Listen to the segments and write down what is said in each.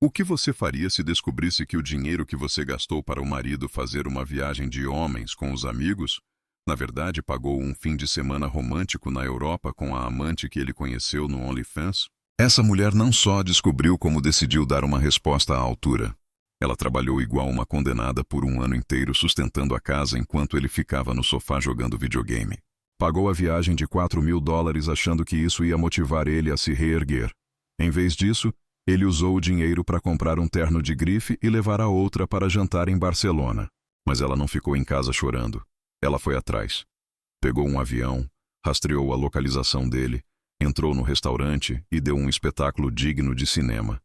O que você faria se descobrisse que o dinheiro que você gastou para o marido fazer uma viagem de homens com os amigos, na verdade pagou um fim de semana romântico na Europa com a amante que ele conheceu no OnlyFans? Essa mulher não só descobriu como decidiu dar uma resposta à altura. Ela trabalhou igual uma condenada por um ano inteiro sustentando a casa enquanto ele ficava no sofá jogando videogame. Pagou a viagem de $4.000 achando que isso ia motivar ele a se reerguer. Em vez disso, ele usou o dinheiro para comprar um terno de grife e levar a outra para jantar em Barcelona. Mas ela não ficou em casa chorando. Ela foi atrás. Pegou um avião, rastreou a localização dele, entrou no restaurante e deu um espetáculo digno de cinema.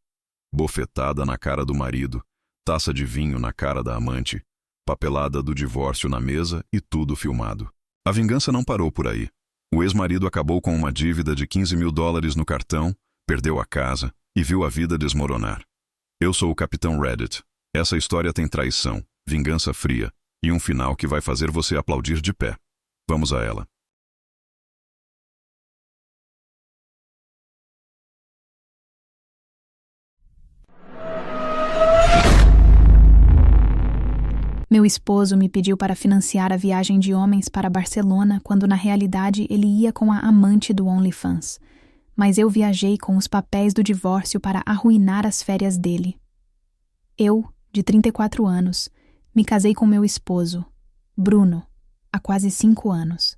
Bofetada na cara do marido, taça de vinho na cara da amante, papelada do divórcio na mesa e tudo filmado. A vingança não parou por aí. O ex-marido acabou com uma dívida de $15.000 no cartão, perdeu a casa e viu a vida desmoronar. Eu sou o Capitão Reddit. Essa história tem traição, vingança fria e um final que vai fazer você aplaudir de pé. Vamos a ela. Meu esposo me pediu para financiar a viagem de homens para Barcelona quando na realidade ele ia com a amante do OnlyFans. Mas eu viajei com os papéis do divórcio para arruinar as férias dele. Eu, de 34 anos, me casei com meu esposo, Bruno, há quase 5 anos.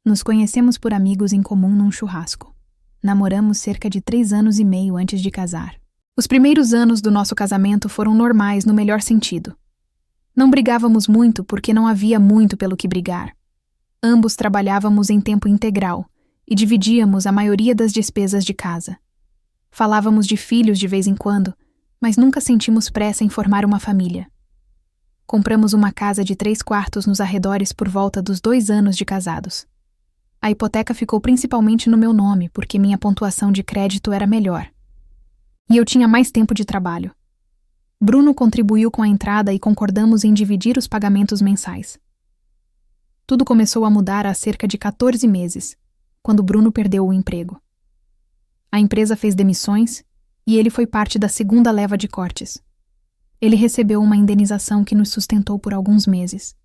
Nos conhecemos por amigos em comum num churrasco. Namoramos cerca de 3 anos e meio antes de casar. Os primeiros anos do nosso casamento foram normais no melhor sentido. Não brigávamos muito porque não havia muito pelo que brigar. Ambos trabalhávamos em tempo integral e dividíamos a maioria das despesas de casa. Falávamos de filhos de vez em quando, mas nunca sentimos pressa em formar uma família. Compramos uma casa de 3 quartos nos arredores por volta dos 2 anos de casados. A hipoteca ficou principalmente no meu nome porque minha pontuação de crédito era melhor. E eu tinha mais tempo de trabalho. Bruno contribuiu com a entrada e concordamos em dividir os pagamentos mensais. Tudo começou a mudar há cerca de 14 meses, quando Bruno perdeu o emprego. A empresa fez demissões e ele foi parte da segunda leva de cortes. Ele recebeu uma indenização que nos sustentou por alguns meses.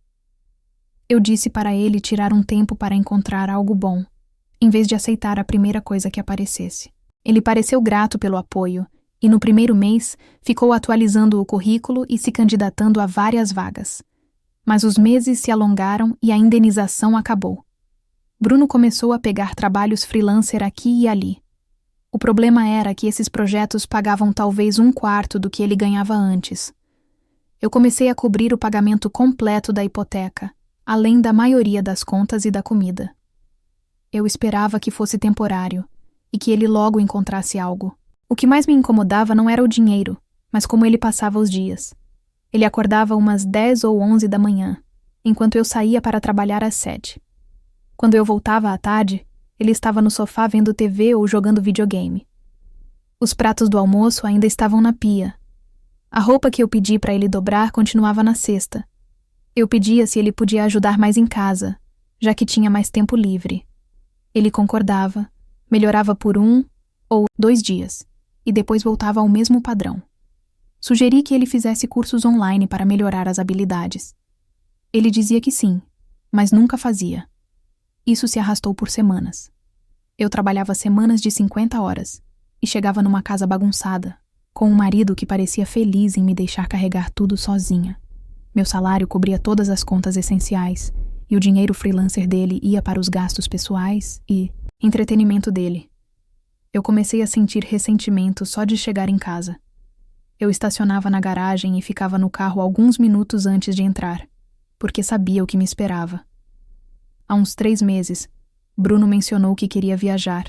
Eu disse para ele tirar um tempo para encontrar algo bom, em vez de aceitar a primeira coisa que aparecesse. Ele pareceu grato pelo apoio e no primeiro mês ficou atualizando o currículo e se candidatando a várias vagas. Mas os meses se alongaram e a indenização acabou. Bruno começou a pegar trabalhos freelancer aqui e ali. O problema era que esses projetos pagavam talvez 1/4 do que ele ganhava antes. Eu comecei a cobrir o pagamento completo da hipoteca, além da maioria das contas e da comida. Eu esperava que fosse temporário e que ele logo encontrasse algo. O que mais me incomodava não era o dinheiro, mas como ele passava os dias. Ele acordava umas 10 ou 11 da manhã, enquanto eu saía para trabalhar às 7. Quando eu voltava à tarde, ele estava no sofá vendo TV ou jogando videogame. Os pratos do almoço ainda estavam na pia. A roupa que eu pedi para ele dobrar continuava na cesta. Eu pedia se ele podia ajudar mais em casa, já que tinha mais tempo livre. Ele concordava, melhorava por 1 ou 2 dias, e depois voltava ao mesmo padrão. Sugeri que ele fizesse cursos online para melhorar as habilidades. Ele dizia que sim, mas nunca fazia. Isso se arrastou por semanas. Eu trabalhava semanas de 50 horas e chegava numa casa bagunçada, com um marido que parecia feliz em me deixar carregar tudo sozinha. Meu salário cobria todas as contas essenciais e o dinheiro freelancer dele ia para os gastos pessoais e entretenimento dele. Eu comecei a sentir ressentimento só de chegar em casa. Eu estacionava na garagem e ficava no carro alguns minutos antes de entrar, porque sabia o que me esperava. Há uns 3 meses, Bruno mencionou que queria viajar.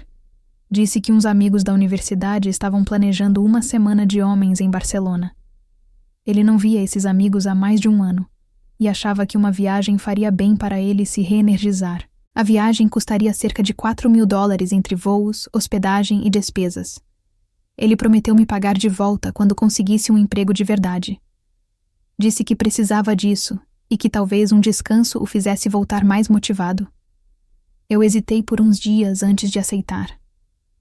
Disse que uns amigos da universidade estavam planejando uma semana de homens em Barcelona. Ele não via esses amigos há mais de 1 ano e achava que uma viagem faria bem para ele se reenergizar. A viagem custaria cerca de $4.000 entre voos, hospedagem e despesas. Ele prometeu me pagar de volta quando conseguisse um emprego de verdade. Disse que precisava disso e que talvez um descanso o fizesse voltar mais motivado. Eu hesitei por uns dias antes de aceitar.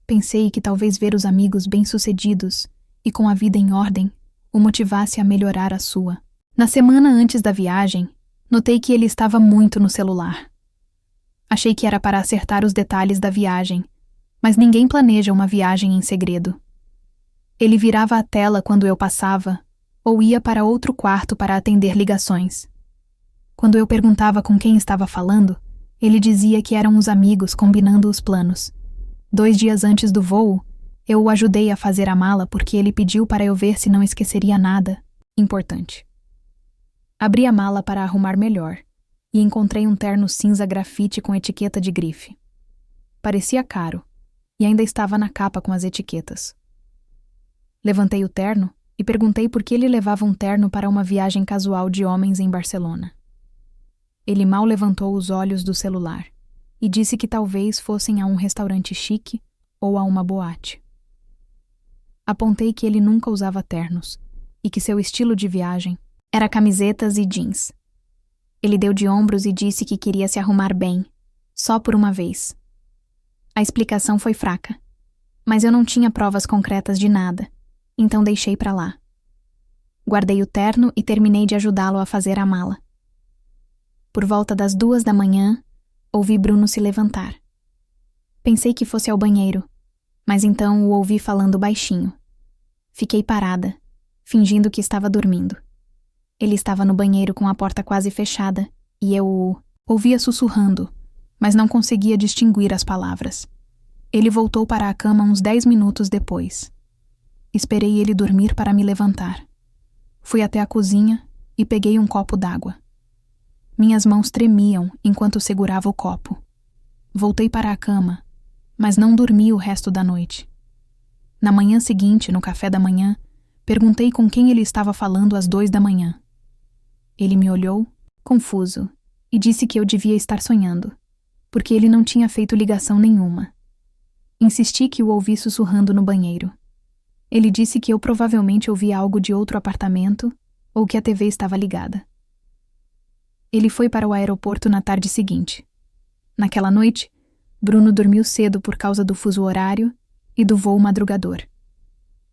Pensei que talvez ver os amigos bem-sucedidos e com a vida em ordem, o motivasse a melhorar a sua. Na semana antes da viagem, notei que ele estava muito no celular. Achei que era para acertar os detalhes da viagem, mas ninguém planeja uma viagem em segredo. Ele virava a tela quando eu passava, ou ia para outro quarto para atender ligações. Quando eu perguntava com quem estava falando, ele dizia que eram os amigos combinando os planos. 2 dias antes do voo, eu o ajudei a fazer a mala porque ele pediu para eu ver se não esqueceria nada importante. Abri a mala para arrumar melhor e encontrei um terno cinza grafite com etiqueta de grife. Parecia caro e ainda estava na capa com as etiquetas. Levantei o terno e perguntei por que ele levava um terno para uma viagem casual de homens em Barcelona. Ele mal levantou os olhos do celular e disse que talvez fossem a um restaurante chique ou a uma boate. Apontei que ele nunca usava ternos e que seu estilo de viagem era camisetas e jeans. Ele deu de ombros e disse que queria se arrumar bem, só por uma vez. A explicação foi fraca, mas eu não tinha provas concretas de nada, então deixei pra lá. Guardei o terno e terminei de ajudá-lo a fazer a mala. Por volta das 2 da manhã, ouvi Bruno se levantar. Pensei que fosse ao banheiro, mas então o ouvi falando baixinho. Fiquei parada, fingindo que estava dormindo. Ele estava no banheiro com a porta quase fechada e eu o ouvia sussurrando, mas não conseguia distinguir as palavras. Ele voltou para a cama uns 10 minutos depois. Esperei ele dormir para me levantar. Fui até a cozinha e peguei um copo d'água. Minhas mãos tremiam enquanto segurava o copo. Voltei para a cama, mas não dormi o resto da noite. Na manhã seguinte, no café da manhã, perguntei com quem ele estava falando às 2 da manhã. Ele me olhou, confuso, e disse que eu devia estar sonhando, porque ele não tinha feito ligação nenhuma. Insisti que o ouvi sussurrando no banheiro. Ele disse que eu provavelmente ouvia algo de outro apartamento ou que a TV estava ligada. Ele foi para o aeroporto na tarde seguinte. Naquela noite, Bruno dormiu cedo por causa do fuso horário e do voo madrugador.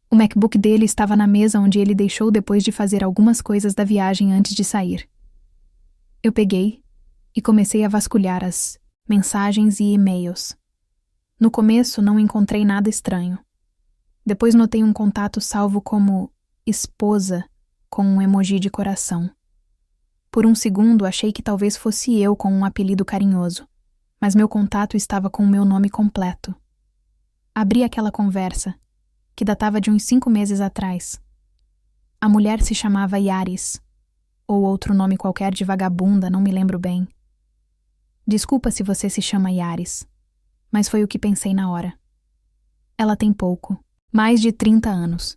O MacBook dele estava na mesa onde ele deixou depois de fazer algumas coisas da viagem antes de sair. Eu peguei e comecei a vasculhar as mensagens e e-mails. No começo não encontrei nada estranho. Depois notei um contato salvo como esposa com um emoji de coração. Por um segundo achei que talvez fosse eu com um apelido carinhoso, mas meu contato estava com o meu nome completo. Abri aquela conversa, que datava de uns 5 meses atrás. A mulher se chamava Yaris, ou outro nome qualquer de vagabunda, não me lembro bem. Desculpa se você se chama Yaris, mas foi o que pensei na hora. Ela tem pouco, mais de 30 anos.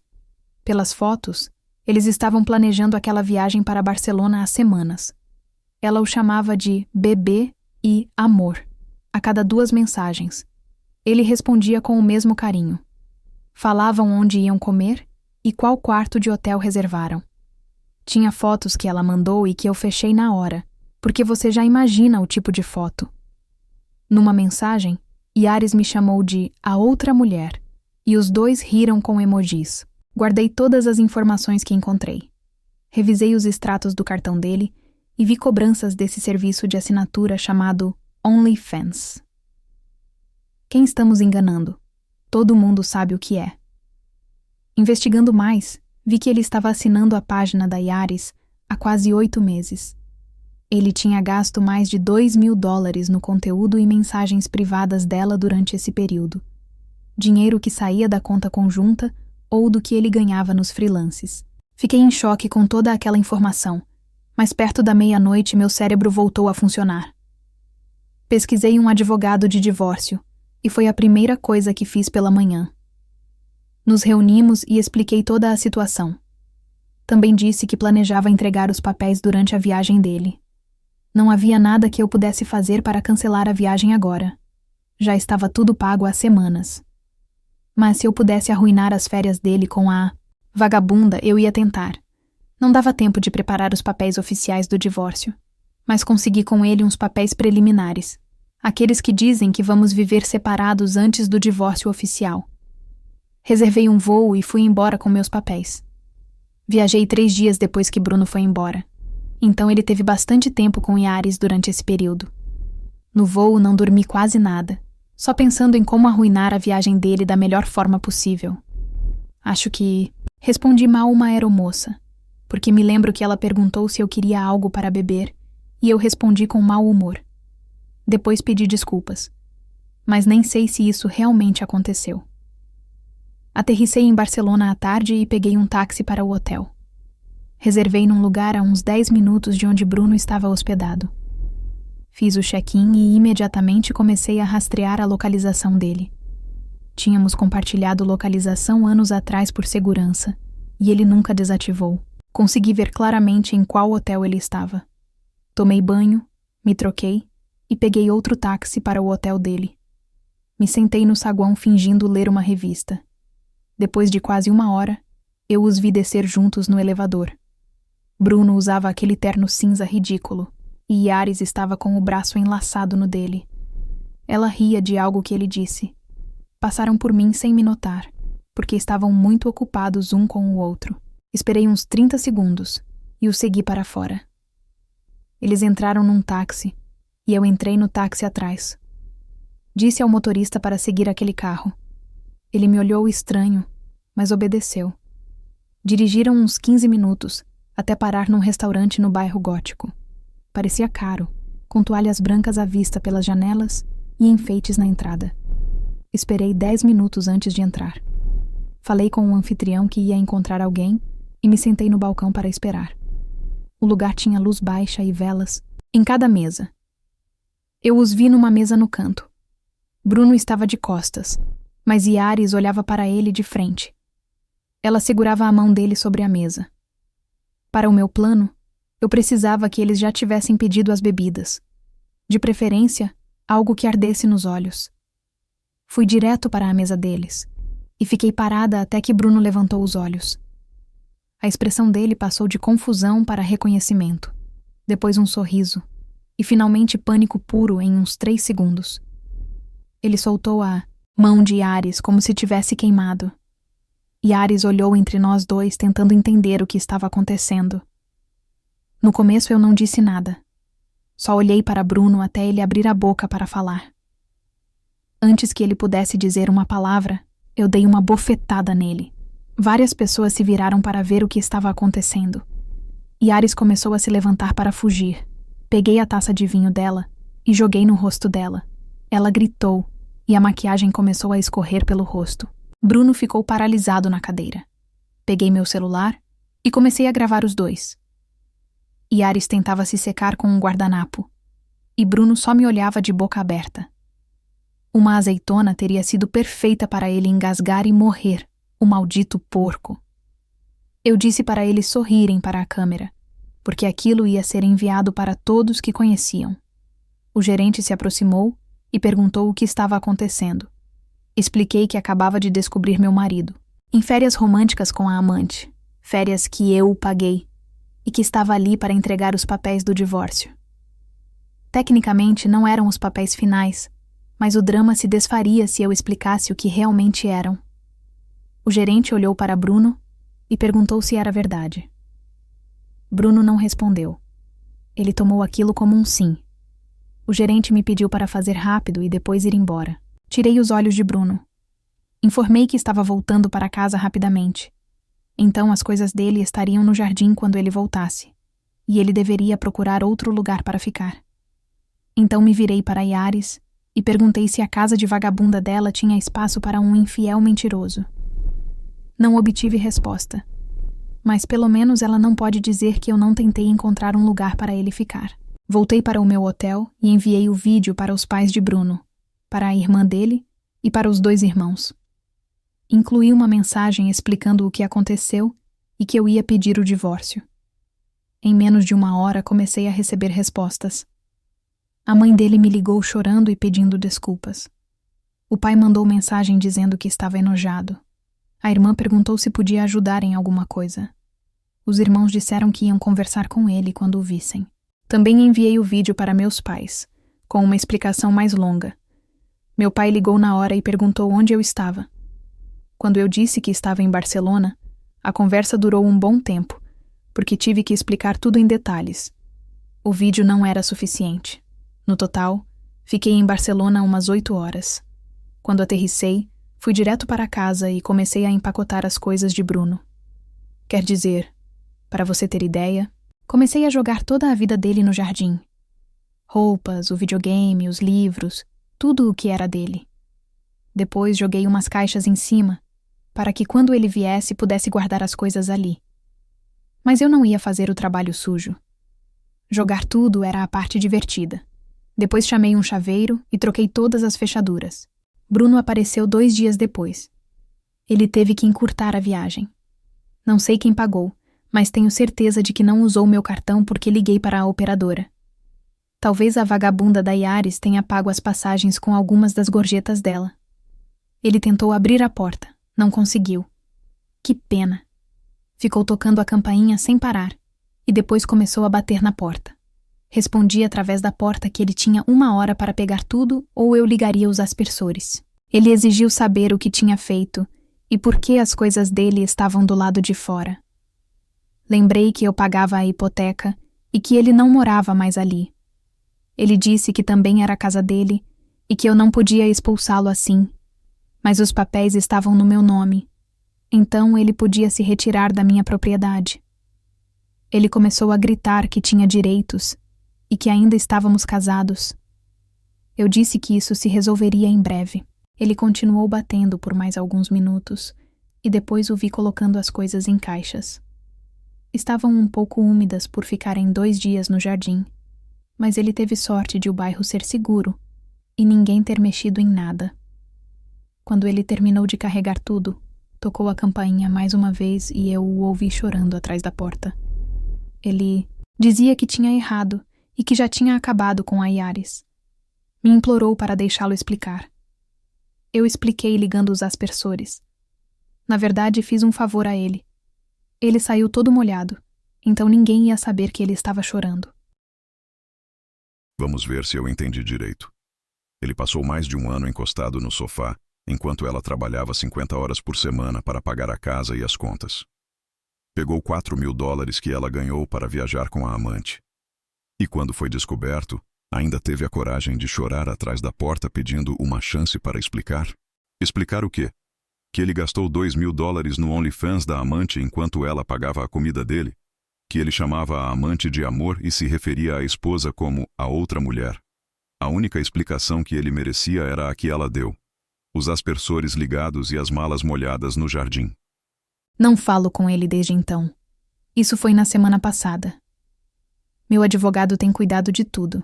Pelas fotos, eles estavam planejando aquela viagem para Barcelona há semanas. Ela o chamava de bebê e amor, a cada 2 mensagens. Ele respondia com o mesmo carinho. Falavam onde iam comer e qual quarto de hotel reservaram. Tinha fotos que ela mandou e que eu fechei na hora, porque você já imagina o tipo de foto. Numa mensagem, Yaris me chamou de a outra mulher, e os dois riram com emojis. Guardei todas as informações que encontrei. Revisei os extratos do cartão dele e vi cobranças desse serviço de assinatura chamado OnlyFans. Quem estamos enganando? Todo mundo sabe o que é. Investigando mais, vi que ele estava assinando a página da Yaris há quase 8 meses. Ele tinha gasto mais de $2.000 no conteúdo e mensagens privadas dela durante esse período. Dinheiro que saía da conta conjunta ou do que ele ganhava nos freelances. Fiquei em choque com toda aquela informação, mas perto da meia-noite meu cérebro voltou a funcionar. Pesquisei um advogado de divórcio, e foi a primeira coisa que fiz pela manhã. Nos reunimos e expliquei toda a situação. Também disse que planejava entregar os papéis durante a viagem dele. Não havia nada que eu pudesse fazer para cancelar a viagem agora. Já estava tudo pago há semanas. Mas se eu pudesse arruinar as férias dele com a vagabunda, eu ia tentar. Não dava tempo de preparar os papéis oficiais do divórcio, mas consegui com ele uns papéis preliminares, aqueles que dizem que vamos viver separados antes do divórcio oficial. Reservei um voo e fui embora com meus papéis. Viajei 3 dias depois que Bruno foi embora. Então ele teve bastante tempo com Yaris durante esse período. No voo não dormi quase nada, só pensando em como arruinar a viagem dele da melhor forma possível. Acho que respondi mal uma aeromoça, porque me lembro que ela perguntou se eu queria algo para beber e eu respondi com mau humor. Depois pedi desculpas, mas nem sei se isso realmente aconteceu. Aterrissei em Barcelona à tarde e peguei um táxi para o hotel. Reservei num lugar a uns 10 minutos de onde Bruno estava hospedado. Fiz o check-in e imediatamente comecei a rastrear a localização dele. Tínhamos compartilhado localização anos atrás por segurança, e ele nunca desativou. Consegui ver claramente em qual hotel ele estava. Tomei banho, me troquei e peguei outro táxi para o hotel dele. Me sentei no saguão fingindo ler uma revista. Depois de quase 1 hora, eu os vi descer juntos no elevador. Bruno usava aquele terno cinza ridículo, e Yaris estava com o braço enlaçado no dele. Ela ria de algo que ele disse. Passaram por mim sem me notar, porque estavam muito ocupados um com o outro. Esperei uns 30 segundos e o segui para fora. Eles entraram num táxi e eu entrei no táxi atrás. Disse ao motorista para seguir aquele carro. Ele me olhou estranho, mas obedeceu. Dirigiram uns 15 minutos até parar num restaurante no bairro Gótico. Parecia caro, com toalhas brancas à vista pelas janelas e enfeites na entrada. Esperei 10 minutos antes de entrar. Falei com o anfitrião que ia encontrar alguém e me sentei no balcão para esperar. O lugar tinha luz baixa e velas em cada mesa. Eu os vi numa mesa no canto. Bruno estava de costas, mas Yaris olhava para ele de frente. Ela segurava a mão dele sobre a mesa. Para o meu plano, eu precisava que eles já tivessem pedido as bebidas. De preferência, algo que ardesse nos olhos. Fui direto para a mesa deles e fiquei parada até que Bruno levantou os olhos. A expressão dele passou de confusão para reconhecimento, depois um sorriso e finalmente pânico puro em uns 3 segundos. Ele soltou a mão de Yaris como se tivesse queimado. Yaris olhou entre nós dois tentando entender o que estava acontecendo. No começo eu não disse nada. Só olhei para Bruno até ele abrir a boca para falar. Antes que ele pudesse dizer uma palavra, eu dei uma bofetada nele. Várias pessoas se viraram para ver o que estava acontecendo. Yaris começou a se levantar para fugir. Peguei a taça de vinho dela e joguei no rosto dela. Ela gritou e a maquiagem começou a escorrer pelo rosto. Bruno ficou paralisado na cadeira. Peguei meu celular e comecei a gravar os dois. Yaris tentava se secar com um guardanapo, e Bruno só me olhava de boca aberta. Uma azeitona teria sido perfeita para ele engasgar e morrer, o maldito porco. Eu disse para eles sorrirem para a câmera, porque aquilo ia ser enviado para todos que conheciam. O gerente se aproximou e perguntou o que estava acontecendo. Expliquei que acabava de descobrir meu marido, em férias românticas com a amante, férias que eu paguei, e que estava ali para entregar os papéis do divórcio. Tecnicamente não eram os papéis finais, mas o drama se desfaria se eu explicasse o que realmente eram. O gerente olhou para Bruno e perguntou se era verdade. Bruno não respondeu. Ele tomou aquilo como um sim. O gerente me pediu para fazer rápido e depois ir embora. Tirei os olhos de Bruno. Informei que estava voltando para casa rapidamente. Então as coisas dele estariam no jardim quando ele voltasse, e ele deveria procurar outro lugar para ficar. Então me virei para Yaris e perguntei se a casa de vagabunda dela tinha espaço para um infiel mentiroso. Não obtive resposta, mas pelo menos ela não pode dizer que eu não tentei encontrar um lugar para ele ficar. Voltei para o meu hotel e enviei o vídeo para os pais de Bruno, para a irmã dele e para os 2 irmãos. Incluí uma mensagem explicando o que aconteceu e que eu ia pedir o divórcio. Em menos de 1 hora comecei a receber respostas. A mãe dele me ligou chorando e pedindo desculpas. O pai mandou mensagem dizendo que estava enojado. A irmã perguntou se podia ajudar em alguma coisa. Os irmãos disseram que iam conversar com ele quando o vissem. Também enviei o vídeo para meus pais, com uma explicação mais longa. Meu pai ligou na hora e perguntou onde eu estava. Quando eu disse que estava em Barcelona, a conversa durou um bom tempo, porque tive que explicar tudo em detalhes. O vídeo não era suficiente. No total, fiquei em Barcelona umas 8 horas. Quando aterrissei, fui direto para casa e comecei a empacotar as coisas de Bruno. Quer dizer, para você ter ideia, comecei a jogar toda a vida dele no jardim. Roupas, o videogame, os livros, tudo o que era dele. Depois joguei umas caixas em cima, para que quando ele viesse pudesse guardar as coisas ali. Mas eu não ia fazer o trabalho sujo. Jogar tudo era a parte divertida. Depois chamei um chaveiro e troquei todas as fechaduras. Bruno apareceu 2 dias depois. Ele teve que encurtar a viagem. Não sei quem pagou, mas tenho certeza de que não usou meu cartão porque liguei para a operadora. Talvez a vagabunda da Yaris tenha pago as passagens com algumas das gorjetas dela. Ele tentou abrir a porta, não conseguiu. Que pena. Ficou tocando a campainha sem parar, e depois começou a bater na porta. Respondi através da porta que ele tinha 1 hora para pegar tudo ou eu ligaria os aspersores. Ele exigiu saber o que tinha feito e por que as coisas dele estavam do lado de fora. Lembrei que eu pagava a hipoteca e que ele não morava mais ali. Ele disse que também era a casa dele e que eu não podia expulsá-lo assim, mas os papéis estavam no meu nome, então ele podia se retirar da minha propriedade. Ele começou a gritar que tinha direitos e que ainda estávamos casados. Eu disse que isso se resolveria em breve. Ele continuou batendo por mais alguns minutos e depois o vi colocando as coisas em caixas. Estavam um pouco úmidas por ficarem 2 dias no jardim, mas ele teve sorte de o bairro ser seguro e ninguém ter mexido em nada. Quando ele terminou de carregar tudo, tocou a campainha mais uma vez e eu o ouvi chorando atrás da porta. Ele dizia que tinha errado e que já tinha acabado com a Yaris. Me implorou para deixá-lo explicar. Eu expliquei ligando os aspersores. Na verdade, fiz um favor a ele. Ele saiu todo molhado, então ninguém ia saber que ele estava chorando. Vamos ver se eu entendi direito. Ele passou mais de 1 ano encostado no sofá, enquanto ela trabalhava 50 horas por semana para pagar a casa e as contas. Pegou $4.000 que ela ganhou para viajar com a amante. E quando foi descoberto, ainda teve a coragem de chorar atrás da porta pedindo uma chance para explicar. Explicar o quê? Que ele gastou $2.000 no OnlyFans da amante enquanto ela pagava a comida dele? Que ele chamava a amante de amor e se referia à esposa como a outra mulher? A única explicação que ele merecia era a que ela deu. Os aspersores ligados e as malas molhadas no jardim. Não falo com ele desde então. Isso foi na semana passada. Meu advogado tem cuidado de tudo.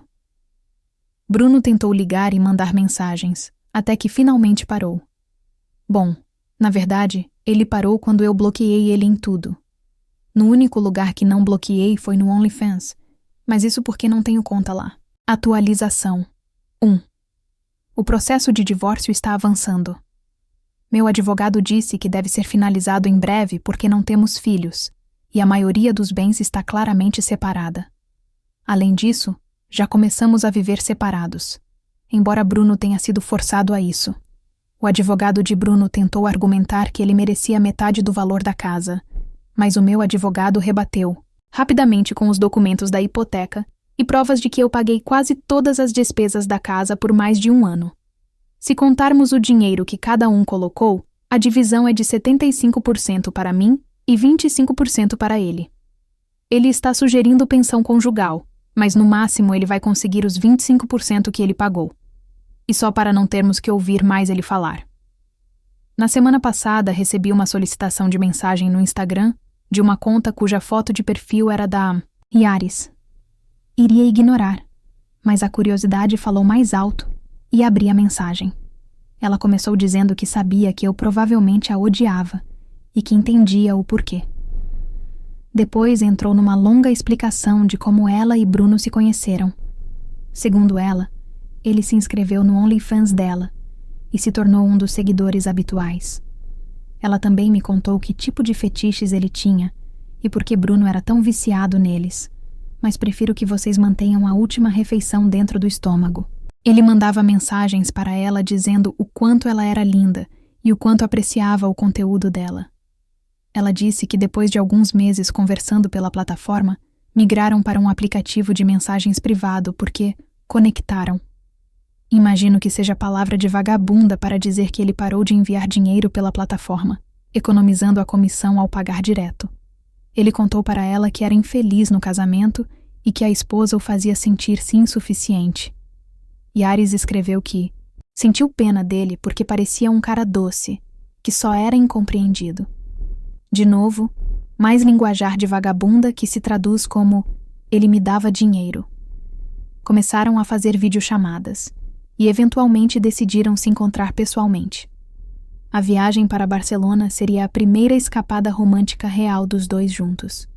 Bruno tentou ligar e mandar mensagens, até que finalmente parou. Bom, na verdade, ele parou quando eu bloqueei ele em tudo. No único lugar que não bloqueei foi no OnlyFans, mas isso porque não tenho conta lá. Atualização 1. O processo de divórcio está avançando. Meu advogado disse que deve ser finalizado em breve porque não temos filhos, e a maioria dos bens está claramente separada. Além disso, já começamos a viver separados, embora Bruno tenha sido forçado a isso. O advogado de Bruno tentou argumentar que ele merecia metade do valor da casa, mas o meu advogado rebateu, rapidamente com os documentos da hipoteca e provas de que eu paguei quase todas as despesas da casa por mais de 1 ano. Se contarmos o dinheiro que cada um colocou, a divisão é de 75% para mim e 25% para ele. Ele está sugerindo pensão conjugal, mas no máximo ele vai conseguir os 25% que ele pagou. E só para não termos que ouvir mais ele falar. Na semana passada, recebi uma solicitação de mensagem no Instagram de uma conta cuja foto de perfil era da Yaris. Iria ignorar, mas a curiosidade falou mais alto e abri a mensagem. Ela começou dizendo que sabia que eu provavelmente a odiava e que entendia o porquê. Depois entrou numa longa explicação de como ela e Bruno se conheceram. Segundo ela, ele se inscreveu no OnlyFans dela e se tornou um dos seguidores habituais. Ela também me contou que tipo de fetiches ele tinha e por que Bruno era tão viciado neles, mas prefiro que vocês mantenham a última refeição dentro do estômago. Ele mandava mensagens para ela dizendo o quanto ela era linda e o quanto apreciava o conteúdo dela. Ela disse que depois de alguns meses conversando pela plataforma, migraram para um aplicativo de mensagens privado porque conectaram. Imagino que seja palavra de vagabunda para dizer que ele parou de enviar dinheiro pela plataforma, economizando a comissão ao pagar direto. Ele contou para ela que era infeliz no casamento e que a esposa o fazia sentir-se insuficiente. Yaris escreveu que sentiu pena dele porque parecia um cara doce, que só era incompreendido. De novo, mais linguajar de vagabunda que se traduz como ele me dava dinheiro. Começaram a fazer videochamadas e eventualmente decidiram se encontrar pessoalmente. A viagem para Barcelona seria a primeira escapada romântica real dos dois juntos.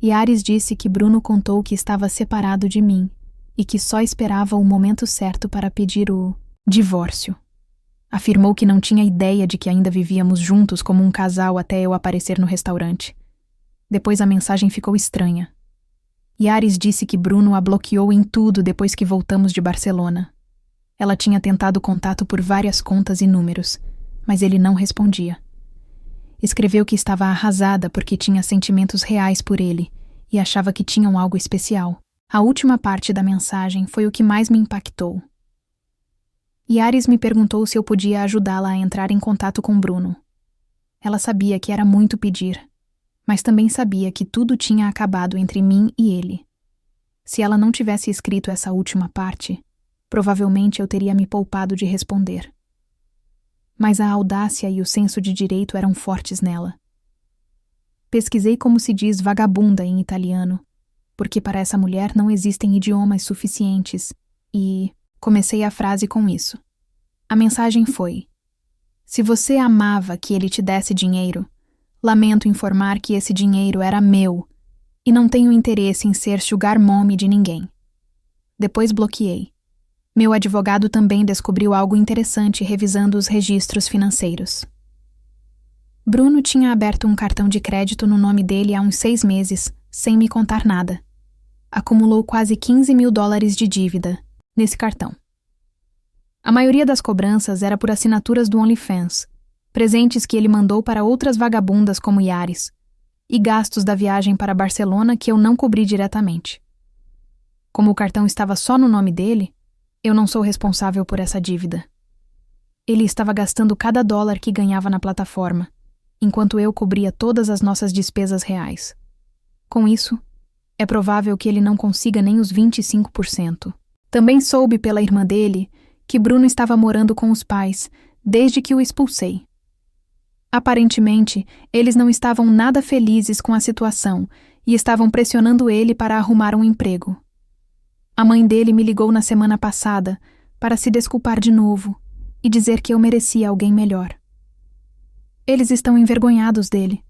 Yaris disse que Bruno contou que estava separado de mim e que só esperava o momento certo para pedir o divórcio. Afirmou que não tinha ideia de que ainda vivíamos juntos como um casal até eu aparecer no restaurante. Depois a mensagem ficou estranha. Yaris disse que Bruno a bloqueou em tudo depois que voltamos de Barcelona. Ela tinha tentado contato por várias contas e números, mas ele não respondia. Escreveu que estava arrasada porque tinha sentimentos reais por ele e achava que tinham algo especial. A última parte da mensagem foi o que mais me impactou. Yaris me perguntou se eu podia ajudá-la a entrar em contato com Bruno. Ela sabia que era muito pedir, mas também sabia que tudo tinha acabado entre mim e ele. Se ela não tivesse escrito essa última parte, provavelmente eu teria me poupado de responder. Mas a audácia e o senso de direito eram fortes nela. Pesquisei como se diz vagabunda em italiano, porque para essa mulher não existem idiomas suficientes, e comecei a frase com isso. A mensagem foi: se você amava que ele te desse dinheiro, lamento informar que esse dinheiro era meu e não tenho interesse em ser sugar mommy de ninguém. Depois bloqueei. Meu advogado também descobriu algo interessante revisando os registros financeiros. Bruno tinha aberto um cartão de crédito no nome dele há uns 6 meses, sem me contar nada. Acumulou quase $15.000 de dívida nesse cartão. A maioria das cobranças era por assinaturas do OnlyFans, presentes que ele mandou para outras vagabundas como Yaris, e gastos da viagem para Barcelona que eu não cobri diretamente. Como o cartão estava só no nome dele, eu não sou responsável por essa dívida. Ele estava gastando cada dólar que ganhava na plataforma, enquanto eu cobria todas as nossas despesas reais. Com isso, é provável que ele não consiga nem os 25%. Também soube pela irmã dele que Bruno estava morando com os pais desde que o expulsei. Aparentemente, eles não estavam nada felizes com a situação e estavam pressionando ele para arrumar um emprego. A mãe dele me ligou na semana passada para se desculpar de novo e dizer que eu merecia alguém melhor. Eles estão envergonhados dele.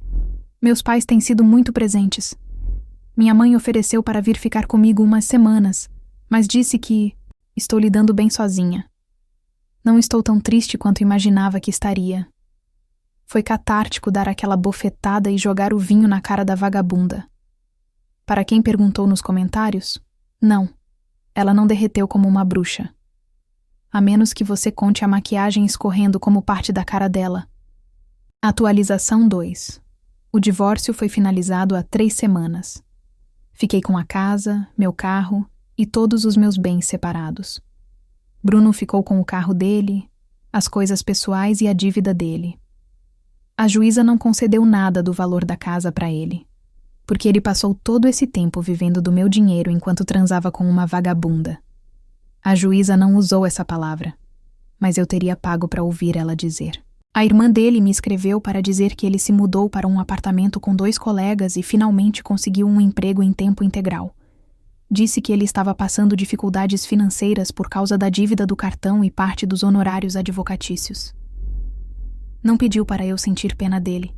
Meus pais têm sido muito presentes. Minha mãe ofereceu para vir ficar comigo umas semanas, mas disse que estou lidando bem sozinha. Não estou tão triste quanto imaginava que estaria. Foi catártico dar aquela bofetada e jogar o vinho na cara da vagabunda. Para quem perguntou nos comentários, não. Ela não derreteu como uma bruxa. A menos que você conte a maquiagem escorrendo como parte da cara dela. Atualização 2. O divórcio foi finalizado há 3 semanas. Fiquei com a casa, meu carro e todos os meus bens separados. Bruno ficou com o carro dele, as coisas pessoais e a dívida dele. A juíza não concedeu nada do valor da casa para ele, porque ele passou todo esse tempo vivendo do meu dinheiro enquanto transava com uma vagabunda. A juíza não usou essa palavra, mas eu teria pago para ouvir ela dizer. A irmã dele me escreveu para dizer que ele se mudou para um apartamento com 2 colegas e finalmente conseguiu um emprego em tempo integral. Disse que ele estava passando dificuldades financeiras por causa da dívida do cartão e parte dos honorários advocatícios. Não pediu para eu sentir pena dele.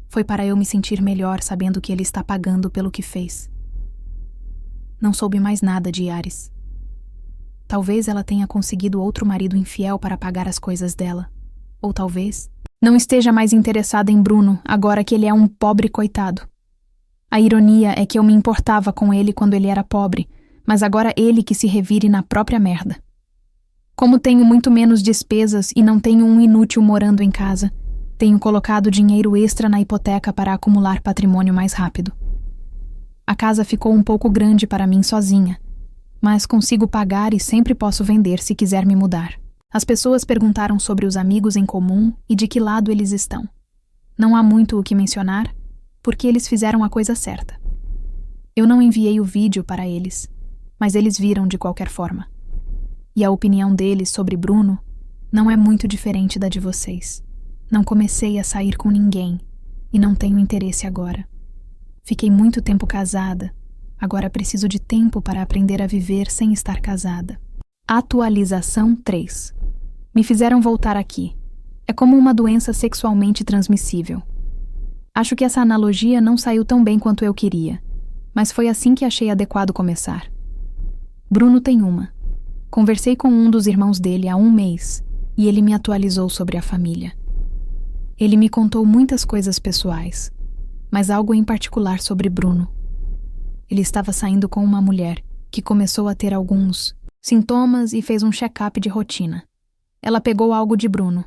Foi para eu me sentir melhor sabendo que ele está pagando pelo que fez. Não soube mais nada de Yaris. Talvez ela tenha conseguido outro marido infiel para pagar as coisas dela. Ou talvez não esteja mais interessada em Bruno agora que ele é um pobre coitado. A ironia é que eu me importava com ele quando ele era pobre, mas agora ele que se revire na própria merda. Como tenho muito menos despesas e não tenho um inútil morando em casa, tenho colocado dinheiro extra na hipoteca para acumular patrimônio mais rápido. A casa ficou um pouco grande para mim sozinha, mas consigo pagar e sempre posso vender se quiser me mudar. As pessoas perguntaram sobre os amigos em comum e de que lado eles estão. Não há muito o que mencionar, porque eles fizeram a coisa certa. Eu não enviei o vídeo para eles, mas eles viram de qualquer forma. E a opinião deles sobre Bruno não é muito diferente da de vocês. Não comecei a sair com ninguém e não tenho interesse agora. Fiquei muito tempo casada, agora preciso de tempo para aprender a viver sem estar casada. Atualização 3. Me fizeram voltar aqui. É como uma doença sexualmente transmissível. Acho que essa analogia não saiu tão bem quanto eu queria, mas foi assim que achei adequado começar. Bruno tem uma. Conversei com um dos irmãos dele há um mês e ele me atualizou sobre a família. Ele me contou muitas coisas pessoais, mas algo em particular sobre Bruno. Ele estava saindo com uma mulher que começou a ter alguns sintomas e fez um check-up de rotina. Ela pegou algo de Bruno.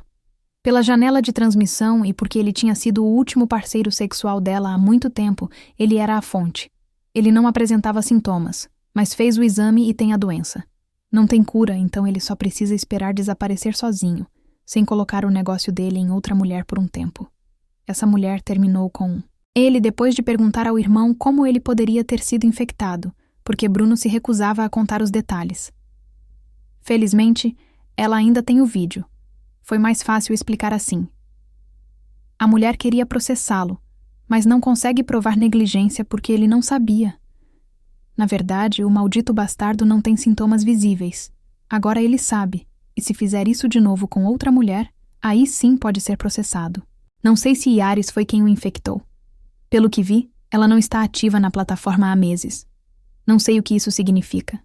Pela janela de transmissão e porque ele tinha sido o último parceiro sexual dela há muito tempo, ele era a fonte. Ele não apresentava sintomas, mas fez o exame e tem a doença. Não tem cura, então ele só precisa esperar desaparecer sozinho, sem colocar o negócio dele em outra mulher por um tempo. Essa mulher terminou com ele depois de perguntar ao irmão como ele poderia ter sido infectado, porque Bruno se recusava a contar os detalhes. Felizmente, ela ainda tem o vídeo. Foi mais fácil explicar assim. A mulher queria processá-lo, mas não consegue provar negligência porque ele não sabia. Na verdade, o maldito bastardo não tem sintomas visíveis. Agora ele sabe, e se fizer isso de novo com outra mulher, aí sim pode ser processado. Não sei se Yaris foi quem o infectou. Pelo que vi, ela não está ativa na plataforma há meses. Não sei o que isso significa.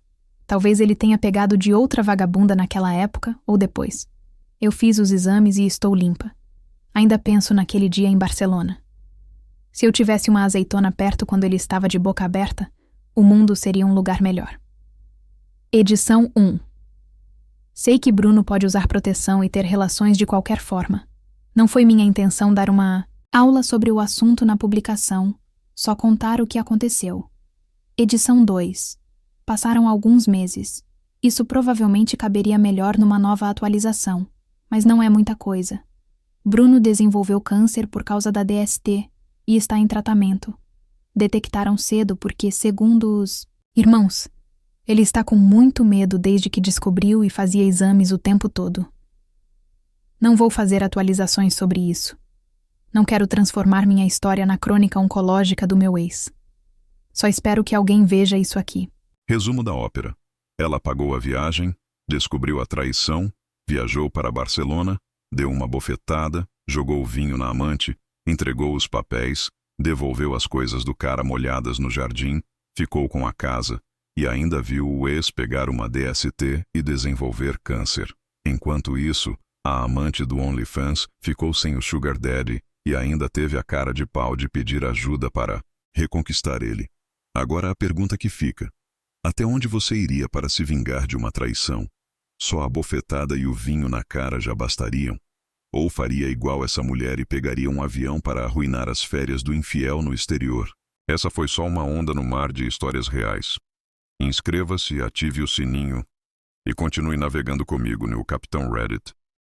Talvez ele tenha pegado de outra vagabunda naquela época ou depois. Eu fiz os exames e estou limpa. Ainda penso naquele dia em Barcelona. Se eu tivesse uma azeitona perto quando ele estava de boca aberta, o mundo seria um lugar melhor. Edição 1. Sei que Bruno pode usar proteção e ter relações de qualquer forma. Não foi minha intenção dar uma aula sobre o assunto na publicação, só contar o que aconteceu. Edição 2. Passaram alguns meses. Isso provavelmente caberia melhor numa nova atualização, mas não é muita coisa. Bruno desenvolveu câncer por causa da DST e está em tratamento. Detectaram cedo porque, segundo os irmãos, ele está com muito medo desde que descobriu e fazia exames o tempo todo. Não vou fazer atualizações sobre isso. Não quero transformar minha história na crônica oncológica do meu ex. Só espero que alguém veja isso aqui. Resumo da ópera. Ela pagou a viagem, descobriu a traição, viajou para Barcelona, deu uma bofetada, jogou vinho na amante, entregou os papéis, devolveu as coisas do cara molhadas no jardim, ficou com a casa e ainda viu o ex pegar uma DST e desenvolver câncer. Enquanto isso, a amante do OnlyFans ficou sem o Sugar Daddy e ainda teve a cara de pau de pedir ajuda para reconquistar ele. Agora a pergunta que fica: até onde você iria para se vingar de uma traição? Só a bofetada e o vinho na cara já bastariam? Ou faria igual essa mulher e pegaria um avião para arruinar as férias do infiel no exterior? Essa foi só uma onda no mar de histórias reais. Inscreva-se, ative o sininho e continue navegando comigo no Capitão Reddit.